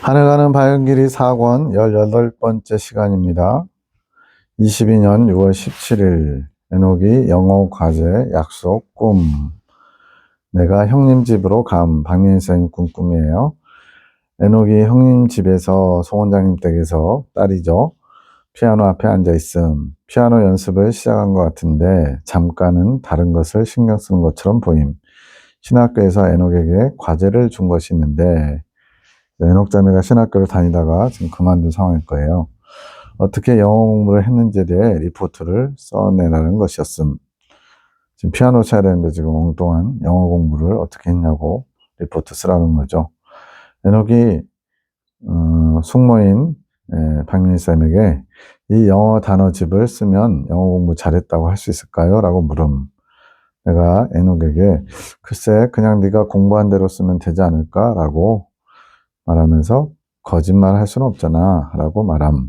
하늘 가는 밝은길이 4권 18번째 시간입니다. 22년 6월 17일 에녹이 영어 과제 약속 꿈. 내가 형님 집으로 감. 박민희 선생님 꿈이에요. 에녹이 형님 집에서 송 원장님 댁에서 딸이죠. 피아노 앞에 앉아있음. 피아노 연습을 시작한 것 같은데 잠깐은 다른 것을 신경 쓰는 것처럼 보임. 신학교에서 에녹에게 과제를 준 것이 있는데 에녹 자매가 신학교를 다니다가 지금 그만둔 상황일 거예요. 어떻게 영어 공부를 했는지에 대해 리포트를 써내라는 것이었음. 지금 피아노 쳐야 되는데 지금 엉뚱한 영어 공부를 어떻게 했냐고 리포트 쓰라는 거죠. 에녹이 숙모인 박민희 쌤에게 이 영어 단어집을 쓰면 영어 공부 잘했다고 할 수 있을까요? 라고 물음. 내가 에녹에게 글쎄 그냥 네가 공부한 대로 쓰면 되지 않을까? 라고 말하면서 거짓말 할 수는 없잖아 라고 말함.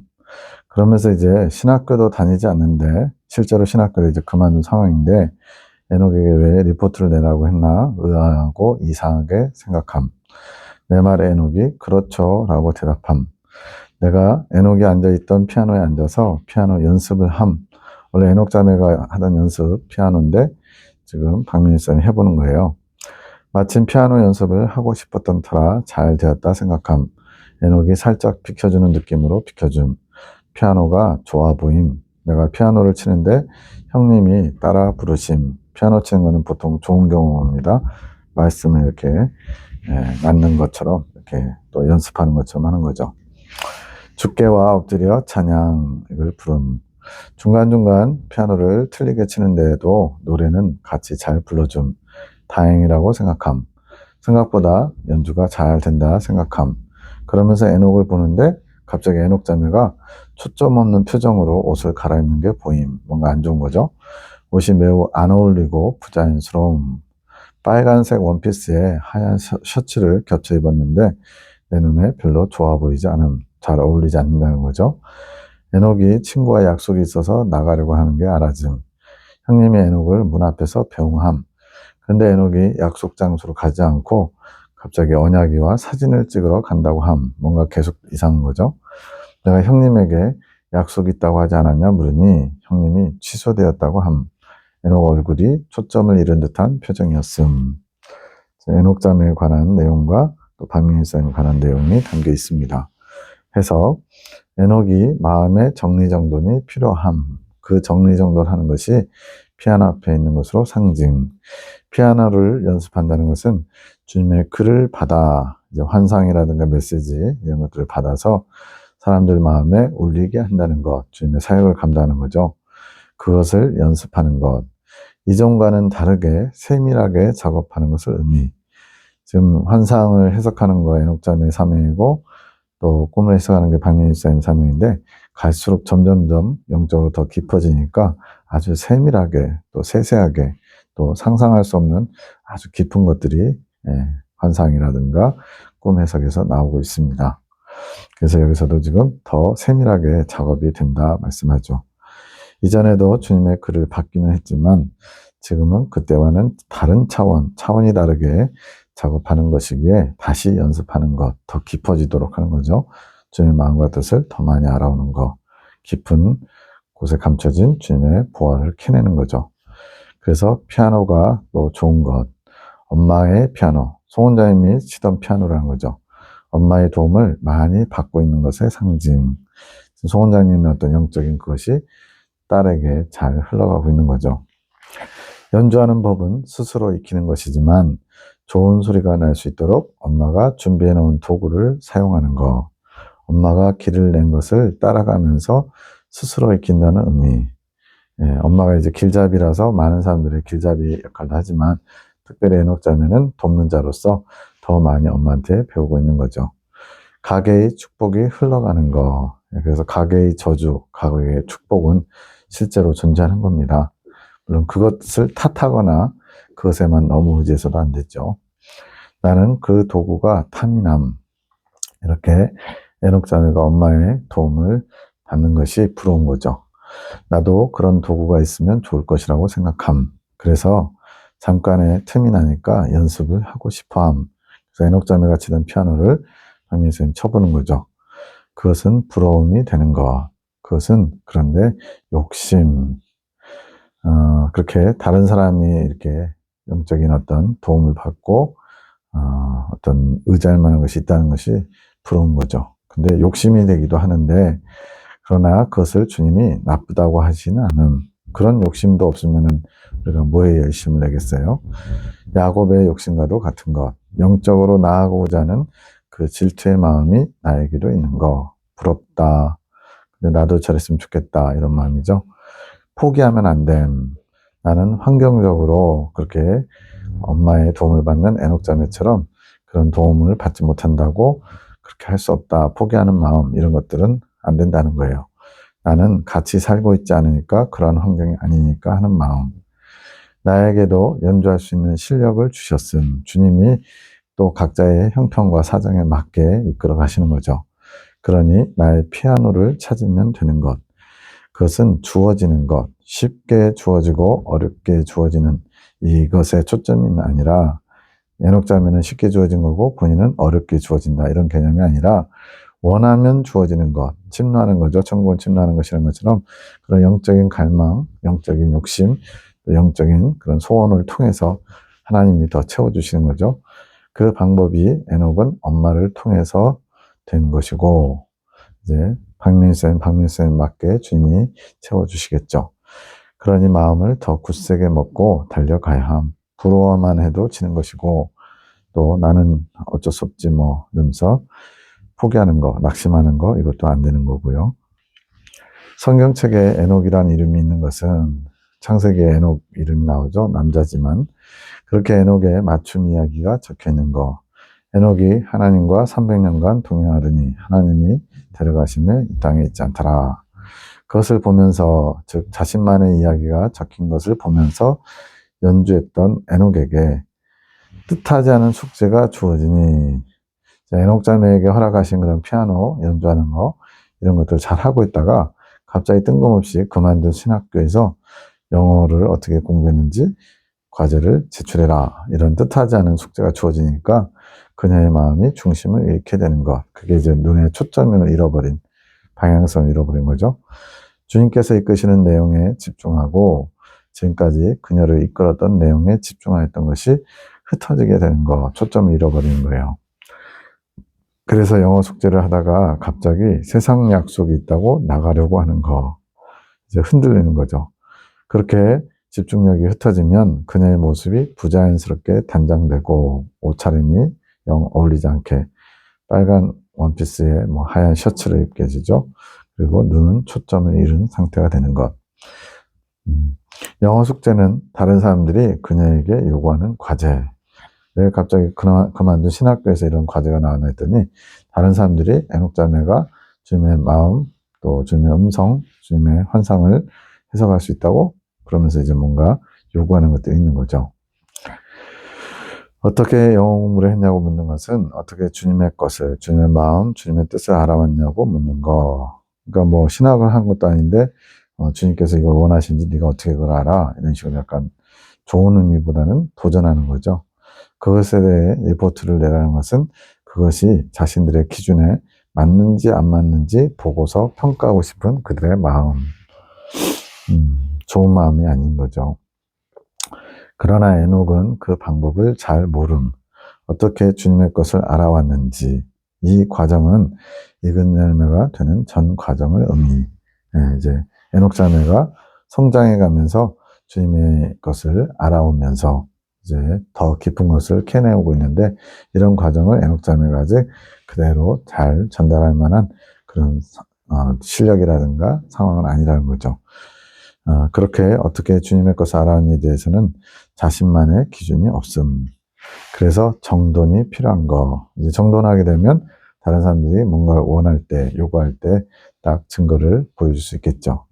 그러면서 이제 신학교도 다니지 않는데 실제로 신학교를 이제 그만둔 상황인데 에녹에게 왜 리포트를 내라고 했나 의아하고 이상하게 생각함. 내 말에 에녹이 그렇죠 라고 대답함. 내가 에녹이 앉아있던 피아노에 앉아서 피아노 연습을 함. 원래 에녹 자매가 하던 연습 피아노인데 지금 박민희 쌤이 해보는 거예요. 마침 피아노 연습을 하고 싶었던 터라 잘 되었다 생각함. 에녹이 살짝 비켜주는 느낌으로 비켜줌. 피아노가 좋아 보임. 내가 피아노를 치는데 형님이 따라 부르심. 피아노 치는 거는 보통 좋은 경우입니다. 말씀을 이렇게 낳는 것처럼 이렇게 또 연습하는 것처럼 하는 거죠. 주께와 엎드려 찬양을 부름. 중간중간 피아노를 틀리게 치는데도 노래는 같이 잘 불러줌. 다행이라고 생각함. 생각보다 연주가 잘 된다 생각함. 그러면서 에녹을 보는데 갑자기 에녹 자매가 초점 없는 표정으로 옷을 갈아입는 게 보임. 뭔가 안 좋은 거죠. 옷이 매우 안 어울리고 부자연스러움. 빨간색 원피스에 하얀 셔츠를 겹쳐 입었는데 내 눈에 별로 좋아 보이지 않음. 잘 어울리지 않는다는 거죠. 에녹이 친구와 약속이 있어서 나가려고 하는 게 알아짐. 형님이 에녹을 문 앞에서 배웅함. 근데 에녹이 약속 장소로 가지 않고 갑자기 언약이와 사진을 찍으러 간다고 함. 뭔가 계속 이상한 거죠. 내가 형님에게 약속 있다고 하지 않았냐 물으니 형님이 취소되었다고 함. 에녹 얼굴이 초점을 잃은 듯한 표정이었음. 에녹 자매에 관한 내용과 또 박민희 쌤에 관한 내용이 담겨 있습니다. 해석. 에녹이 마음의 정리정돈이 필요함. 그 정리정돈을 하는 것이 피아노 앞에 있는 것으로 상징. 피아노를 연습한다는 것은 주님의 글을 받아 이제 환상이라든가 메시지 이런 것들을 받아서 사람들 마음에 울리게 한다는 것, 주님의 사역을 감당하는 거죠. 그것을 연습하는 것. 이전과는 다르게 세밀하게 작업하는 것을 의미. 지금 환상을 해석하는 거 에녹 자매의 사명이고 또 꿈을 해석하는 게 박민희 쌤의 사명인데 갈수록 점점점 영적으로 더 깊어지니까 아주 세밀하게 또 세세하게 또 상상할 수 없는 아주 깊은 것들이 환상이라든가 꿈 해석에서 나오고 있습니다. 그래서 여기서도 지금 더 세밀하게 작업이 된다 말씀하죠. 이전에도 주님의 글을 받기는 했지만 지금은 그때와는 다른 차원이 다르게 작업하는 것이기에 다시 연습하는 것, 더 깊어지도록 하는 거죠. 주님의 마음과 뜻을 더 많이 알아오는 것, 깊은 곳에 감춰진 주님의 보화를 캐내는 거죠. 그래서 피아노가 또 좋은 것, 엄마의 피아노, 송 원장님이 치던 피아노라는 거죠. 엄마의 도움을 많이 받고 있는 것의 상징. 송 원장님의 어떤 영적인 그것이 딸에게 잘 흘러가고 있는 거죠. 연주하는 법은 스스로 익히는 것이지만 좋은 소리가 날 수 있도록 엄마가 준비해 놓은 도구를 사용하는 것. 엄마가 길을 낸 것을 따라가면서 스스로 익힌다는 의미. 엄마가 이제 길잡이라서 많은 사람들이 길잡이 역할도 하지만 특별히 에녹 자매는 돕는 자로서 더 많이 엄마한테 배우고 있는 거죠. 가게의 축복이 흘러가는 거. 그래서 가게의 저주, 가게의 축복은 실제로 존재하는 겁니다. 물론 그것을 탓하거나 그것에만 너무 의지해서도 안 되죠. 나는 그 도구가 탐이남. 이렇게 에녹 자매가 엄마의 도움을 받는 것이 부러운 거죠. 나도 그런 도구가 있으면 좋을 것이라고 생각함. 그래서 잠깐의 틈이 나니까 연습을 하고 싶어함. 그래서 에녹 자매가 치던 피아노를 박민희 선생님 쳐보는 거죠. 그것은 부러움이 되는 것. 그것은 그런데 욕심. 그렇게 다른 사람이 이렇게 영적인 어떤 도움을 받고 어떤 의지할 만한 것이 있다는 것이 부러운 거죠. 근데 욕심이 되기도 하는데 그러나 그것을 주님이 나쁘다고 하시는 않은 그런 욕심도 없으면은 우리가 뭐에 열심을 내겠어요? 야곱의 욕심과도 같은 것. 영적으로 나아가고자 하는 그 질투의 마음이 나에게도 있는 거. 부럽다. 근데 나도 저랬으면 좋겠다. 이런 마음이죠. 포기하면 안 됨. 나는 환경적으로 그렇게 엄마의 도움을 받는 에녹자매처럼 그런 도움을 받지 못한다고 그렇게 할 수 없다. 포기하는 마음, 이런 것들은 안 된다는 거예요. 나는 같이 살고 있지 않으니까, 그런 환경이 아니니까 하는 마음. 나에게도 연주할 수 있는 실력을 주셨음. 주님이 또 각자의 형편과 사정에 맞게 이끌어 가시는 거죠. 그러니 나의 피아노를 찾으면 되는 것. 그것은 주어지는 것. 쉽게 주어지고 어렵게 주어지는 이것에 초점이 아니라, 에녹자매는 쉽게 주어진 거고 본인은 어렵게 주어진다, 이런 개념이 아니라 원하면 주어지는 것, 침노하는 거죠. 천국은 침노하는 것이라는 것처럼 그런 영적인 갈망, 영적인 욕심, 영적인 그런 소원을 통해서 하나님이 더 채워주시는 거죠. 그 방법이 에녹은 엄마를 통해서 된 것이고, 이제 박민쌤 맞게 주님이 채워주시겠죠. 그러니 마음을 더 굳세게 먹고 달려가야 함. 부러워만 해도 지는 것이고, 또 나는 어쩔 수 없지 뭐 이러면서 포기하는 거, 낙심하는 거, 이것도 안 되는 거고요. 성경책에 에녹이라는 이름이 있는 것은 창세기에 에녹 이름이 나오죠. 남자지만 그렇게 에녹의 맞춤 이야기가 적혀 있는 거. 에녹이 하나님과 300년간 동행하더니 하나님이 데려가심에 이 땅에 있지 않더라. 그것을 보면서, 즉 자신만의 이야기가 적힌 것을 보면서 연주했던 에녹에게 뜻하지 않은 숙제가 주어지니, 에녹 자매에게 허락하신 그런 피아노 연주하는 거, 이런 것들 잘 하고 있다가 갑자기 뜬금없이 그만둔 신학교에서 영어를 어떻게 공부했는지 과제를 제출해라, 이런 뜻하지 않은 숙제가 주어지니까 그녀의 마음이 중심을 잃게 되는 것. 그게 이제 눈의 초점을 잃어버린, 방향성을 잃어버린 거죠. 주님께서 이끄시는 내용에 집중하고 지금까지 그녀를 이끌었던 내용에 집중하였던 것이 흩어지게 되는 거, 초점을 잃어버리는 거예요. 그래서 영어 숙제를 하다가 갑자기 세상 약속이 있다고 나가려고 하는 거, 이제 흔들리는 거죠. 그렇게 집중력이 흩어지면 그녀의 모습이 부자연스럽게 단장되고, 옷차림이 영 어울리지 않게 빨간 원피스에 뭐 하얀 셔츠를 입게 되죠. 그리고 눈은 초점을 잃은 상태가 되는 것. 영어 숙제는 다른 사람들이 그녀에게 요구하는 과제. 왜 갑자기 그만둔 신학교에서 이런 과제가 나왔나 했더니, 다른 사람들이 에녹 자매가 주님의 마음, 또 주님의 음성, 주님의 환상을 해석할 수 있다고 그러면서 이제 뭔가 요구하는 것들이 있는 거죠. 어떻게 영어 공부를 했냐고 묻는 것은 어떻게 주님의 것을, 주님의 마음, 주님의 뜻을 알아왔냐고 묻는 거. 그러니까 뭐 신학을 한 것도 아닌데 주님께서 이걸 원하시는지 네가 어떻게 그걸 알아? 이런 식으로 약간 좋은 의미보다는 도전하는 거죠. 그것에 대해 리포트를 내라는 것은 그것이 자신들의 기준에 맞는지 안 맞는지 보고서 평가하고 싶은 그들의 마음. 좋은 마음이 아닌 거죠. 그러나 에녹은 그 방법을 잘 모름. 어떻게 주님의 것을 알아왔는지, 이 과정은 익은 열매가 되는 전 과정을 이제 에녹 자매가 성장해 가면서 주님의 것을 알아오면서 이제 더 깊은 것을 캐내오고 있는데, 이런 과정을 에녹 자매가 아직 그대로 잘 전달할 만한 그런 실력이라든가 상황은 아니라는 거죠. 그렇게 어떻게 주님의 것을 알아왔는지에 대해서는 자신만의 기준이 없음. 그래서 정돈이 필요한 거. 이제 정돈하게 되면 다른 사람들이 뭔가를 원할 때, 요구할 때 딱 증거를 보여줄 수 있겠죠.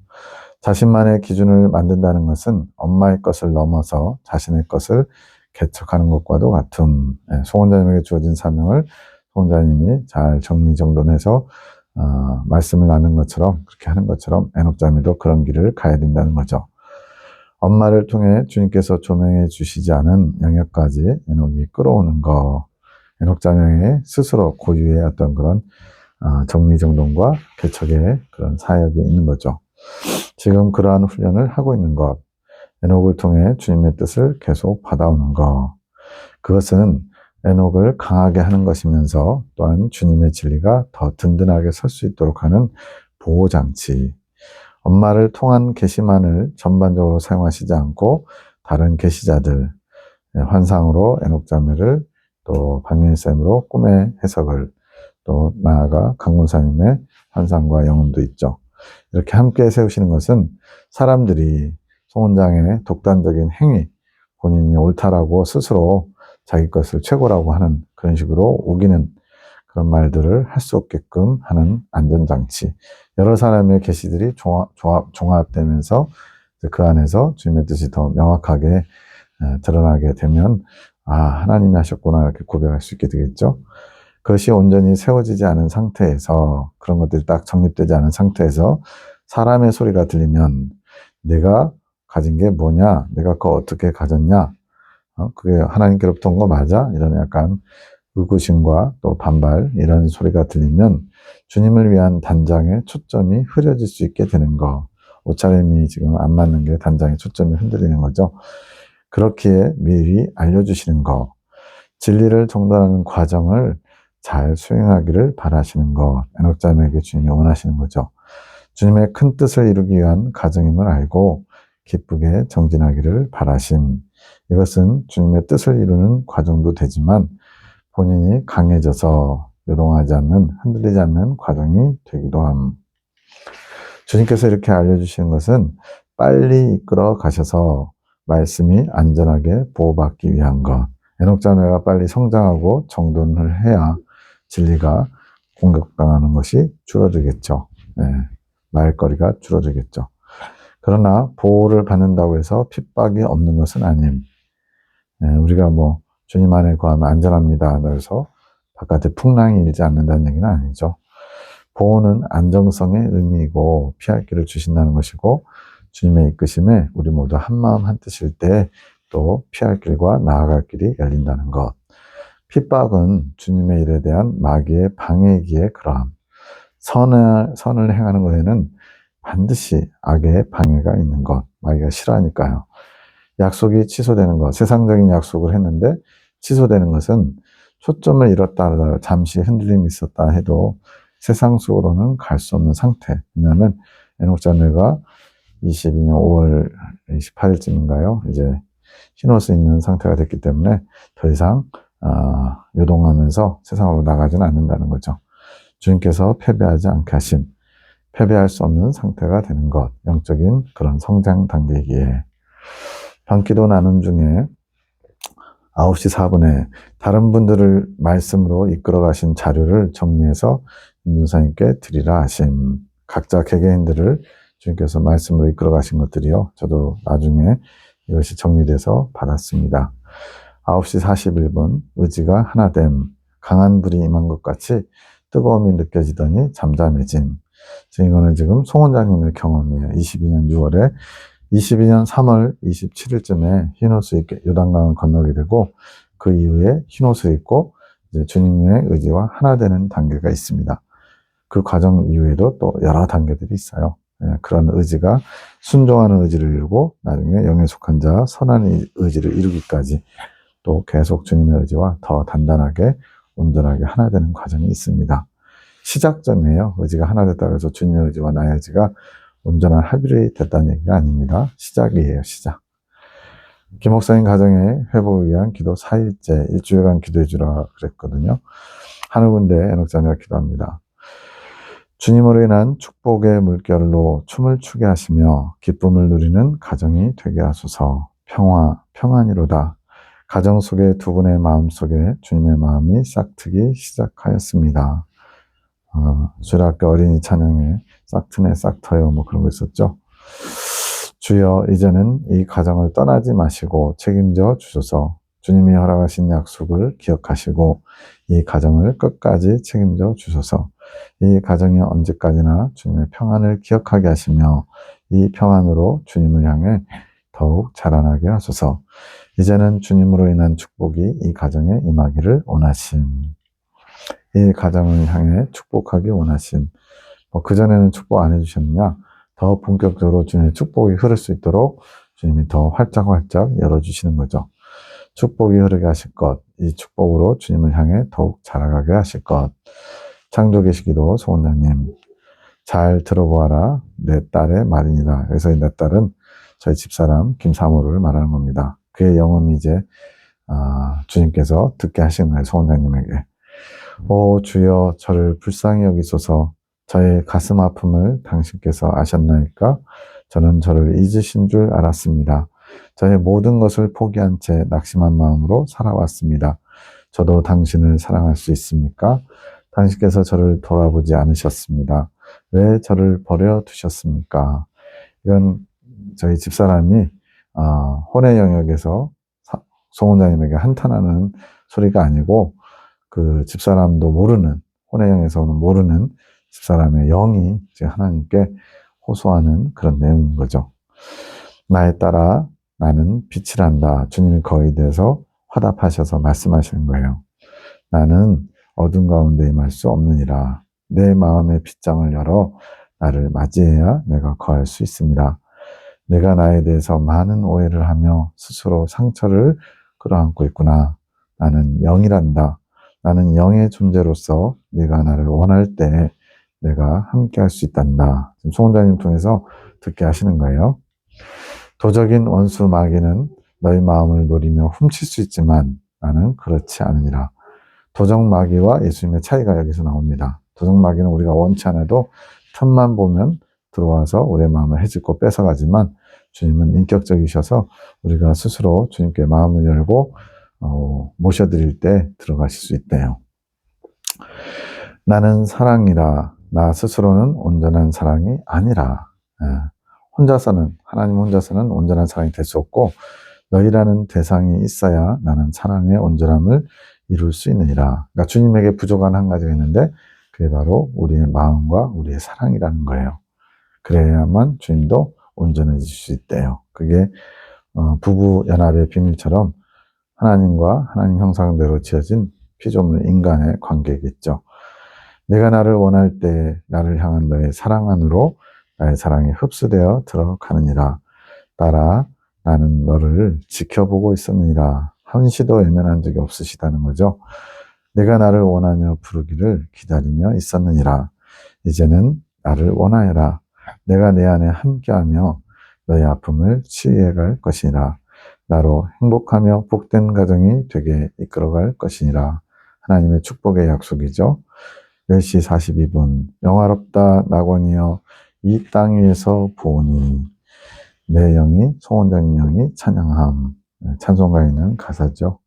자신만의 기준을 만든다는 것은 엄마의 것을 넘어서 자신의 것을 개척하는 것과도 같음. 송원자님에게 주어진 사명을 송원자님이 잘 정리정돈해서 말씀을 나눈 것처럼, 그렇게 하는 것처럼 에녹 자매도 그런 길을 가야 된다는 거죠. 엄마를 통해 주님께서 조명해 주시지 않은 영역까지 에녹이 끌어오는 거. 에녹자명의 스스로 고유의 어떤 그런 정리정돈과 개척의 그런 사역이 있는 거죠. 지금 그러한 훈련을 하고 있는 것, 에녹을 통해 주님의 뜻을 계속 받아오는 것, 그것은 에녹을 강하게 하는 것이면서 또한 주님의 진리가 더 든든하게 설 수 있도록 하는 보호장치, 엄마를 통한 계시만을 전반적으로 사용하시지 않고 다른 계시자들, 환상으로 에녹자매를 또 박민희쌤으로 꿈의 해석을 또 나아가 강문사님의 환상과 영혼도 있죠. 이렇게 함께 세우시는 것은 사람들이 송원장의 독단적인 행위, 본인이 옳다라고 스스로 자기 것을 최고라고 하는 그런 식으로 우기는 그런 말들을 할 수 없게끔 하는 안전장치. 여러 사람의 계시들이 종합되면서 그 안에서 주님의 뜻이 더 명확하게 드러나게 되면 하나님이 하셨구나 이렇게 고백할 수 있게 되겠죠. 그것이 온전히 세워지지 않은 상태에서, 그런 것들이 딱 정립되지 않은 상태에서 사람의 소리가 들리면 내가 가진 게 뭐냐, 내가 그거 어떻게 가졌냐, 그게 하나님께로부터 온 거 맞아? 이런 약간 의구심과 또 반발, 이런 소리가 들리면 주님을 위한 단장의 초점이 흐려질 수 있게 되는 거. 옷차림이 지금 안 맞는 게 단장의 초점이 흔들리는 거죠. 그렇기에 미리 알려주시는 거, 진리를 정돈하는 과정을 잘 수행하기를 바라시는 것, 에녹자매에게 주님이 원하시는 거죠. 주님의 큰 뜻을 이루기 위한 과정임을 알고 기쁘게 정진하기를 바라심. 이것은 주님의 뜻을 이루는 과정도 되지만 본인이 강해져서 요동하지 않는, 흔들리지 않는 과정이 되기도 함. 주님께서 이렇게 알려주시는 것은 빨리 이끌어 가셔서 말씀이 안전하게 보호받기 위한 것. 에녹자매가 빨리 성장하고 정돈을 해야 진리가 공격당하는 것이 줄어들겠죠. 말거리가 줄어들겠죠. 그러나 보호를 받는다고 해서 핍박이 없는 것은 아님. 우리가 뭐 주님 안에 거하면 안전합니다. 그래서 바깥에 풍랑이 일지 않는다는 얘기는 아니죠. 보호는 안정성의 의미이고 피할 길을 주신다는 것이고, 주님의 이끄심에 우리 모두 한마음 한뜻일 때 또 피할 길과 나아갈 길이 열린다는 것. 핍박은 주님의 일에 대한 마귀의 방해기에 그러함. 선을 행하는 것에는 반드시 악의 방해가 있는 것. 마귀가 싫어하니까요. 약속이 취소되는 것, 세상적인 약속을 했는데 취소되는 것은 초점을 잃었다 하더라도 잠시 흔들림이 있었다 해도 세상 속으로는 갈 수 없는 상태. 왜냐하면 에녹자매가 22년 5월 28일쯤인가요? 이제 흰옷을 입는 상태가 됐기 때문에 더 이상 요동하면서 세상으로 나가지는 않는다는 거죠. 주님께서 패배하지 않게 하심, 패배할 수 없는 상태가 되는 것, 영적인 그런 성장 단계이기에. 밤기도 나눔 중에 9시 4분에 다른 분들을 말씀으로 이끌어 가신 자료를 정리해서 임준사님께 드리라 하심. 각자 개개인들을 주님께서 말씀으로 이끌어 가신 것들이요, 저도 나중에 이것이 정리돼서 받았습니다. 9시 41분, 의지가 하나됨, 강한 불이 임한 것 같이 뜨거움이 느껴지더니 잠잠해짐. 이거는 지금 송 원장님의 경험이에요. 22년 6월에 22년 3월 27일쯤에 흰옷을 입게 요단강을 건너게 되고, 그 이후에 흰옷을 입고 이제 주님의 의지와 하나 되는 단계가 있습니다. 그 과정 이후에도 또 여러 단계들이 있어요. 그런 의지가 순종하는 의지를 이루고 나중에 영에 속한 자 선한 의지를 이루기까지 또 계속 주님의 의지와 더 단단하게 온전하게 하나 되는 과정이 있습니다. 시작점이에요. 의지가 하나 됐다고 해서 주님의 의지와 나의 의지가 온전한 합일이 됐다는 얘기가 아닙니다. 시작이에요, 시작. 김 목사님 가정의 회복을 위한 기도 4일째, 일주일간 기도해 주라 그랬거든요. 하늘군대 에녹자매가 기도합니다. 주님으로 인한 축복의 물결로 춤을 추게 하시며 기쁨을 누리는 가정이 되게 하소서. 평안이로다. 가정 속에 두 분의 마음 속에 주님의 마음이 싹트기 시작하였습니다. 주일학교 어린이 찬양에 싹트네 싹터요 뭐 그런 거 있었죠. 주여, 이제는 이 가정을 떠나지 마시고 책임져 주소서. 주님이 허락하신 약속을 기억하시고 이 가정을 끝까지 책임져 주소서. 이 가정이 언제까지나 주님의 평안을 기억하게 하시며 이 평안으로 주님을 향해 더욱 자라나게 하소서. 이제는 주님으로 인한 축복이 이 가정에 임하기를 원하심. 이 가정을 향해 축복하기 원하심. 그전에는 축복 안 해주셨느냐? 더 본격적으로 주님의 축복이 흐를 수 있도록 주님이 더 활짝활짝 열어주시는 거죠. 축복이 흐르게 하실 것, 이 축복으로 주님을 향해 더욱 자라가게 하실 것. 창조계시기도 소원장님, 잘 들어보아라 내 딸의 말이니라. 그래서 내 딸은 저희 집사람 김사모를 말하는 겁니다. 그의 영혼이 이제 주님께서 듣게 하신 거예요. 소원장님에게. 오 주여 저를 불쌍히 여기소서. 저의 가슴 아픔을 당신께서 아셨나이까? 저는 저를 잊으신 줄 알았습니다. 저의 모든 것을 포기한 채 낙심한 마음으로 살아왔습니다. 저도 당신을 사랑할 수 있습니까? 당신께서 저를 돌아보지 않으셨습니다. 왜 저를 버려두셨습니까? 이건 저희 집사람이 혼의 영역에서 송원장님에게 한탄하는 소리가 아니고 그 집사람도 모르는, 혼의 영에서는 모르는 집사람의 영이 이제 하나님께 호소하는 그런 내용인 거죠. 나에 따라 나는 빛이란다. 주님이 거기에 대해서 화답하셔서 말씀하시는 거예요. 나는 어둠 가운데 임할 수 없느니라. 내 마음의 빗장을 열어 나를 맞이해야 내가 거할 수 있습니다. 내가 나에 대해서 많은 오해를 하며 스스로 상처를 끌어안고 있구나. 나는 영이란다. 나는 영의 존재로서 네가 나를 원할 때 내가 함께 할 수 있단다. 지금 송원장님 통해서 듣게 하시는 거예요. 도적인 원수 마귀는 너희 마음을 노리며 훔칠 수 있지만 나는 그렇지 않으니라. 도적 마귀와 예수님의 차이가 여기서 나옵니다. 도적 마귀는 우리가 원치 않아도 틈만 보면 들어와서 우리의 마음을 헤집고 뺏어가지만 주님은 인격적이셔서 우리가 스스로 주님께 마음을 열고 모셔드릴 때 들어가실 수 있대요. 나는 사랑이라. 나 스스로는 온전한 사랑이 아니라. 하나님 혼자서는 온전한 사랑이 될 수 없고 너희라는 대상이 있어야 나는 사랑의 온전함을 이룰 수 있느니라. 그러니까 주님에게 부족한 한 가지가 있는데 그게 바로 우리의 마음과 우리의 사랑이라는 거예요. 그래야만 주님도 온전해질 수 있대요. 그게 부부 연합의 비밀처럼 하나님과 하나님 형상대로 지어진 피조물 인간의 관계겠죠. 내가 나를 원할 때 나를 향한 너의 사랑 안으로 나의 사랑이 흡수되어 들어가느니라. 따라 나는 너를 지켜보고 있었느니라. 한시도 외면한 적이 없으시다는 거죠. 내가 나를 원하며 부르기를 기다리며 있었느니라. 이제는 나를 원하여라. 내가 내 안에 함께하며 너의 아픔을 치유해 갈 것이니라. 나로 행복하며 복된 가정이 되게 이끌어갈 것이니라. 하나님의 축복의 약속이죠. 10시 42분 영화롭다 낙원이여 이 땅 위에서 보니 내 영이 송원장님 영이 찬양함. 찬송가에 있는 가사죠.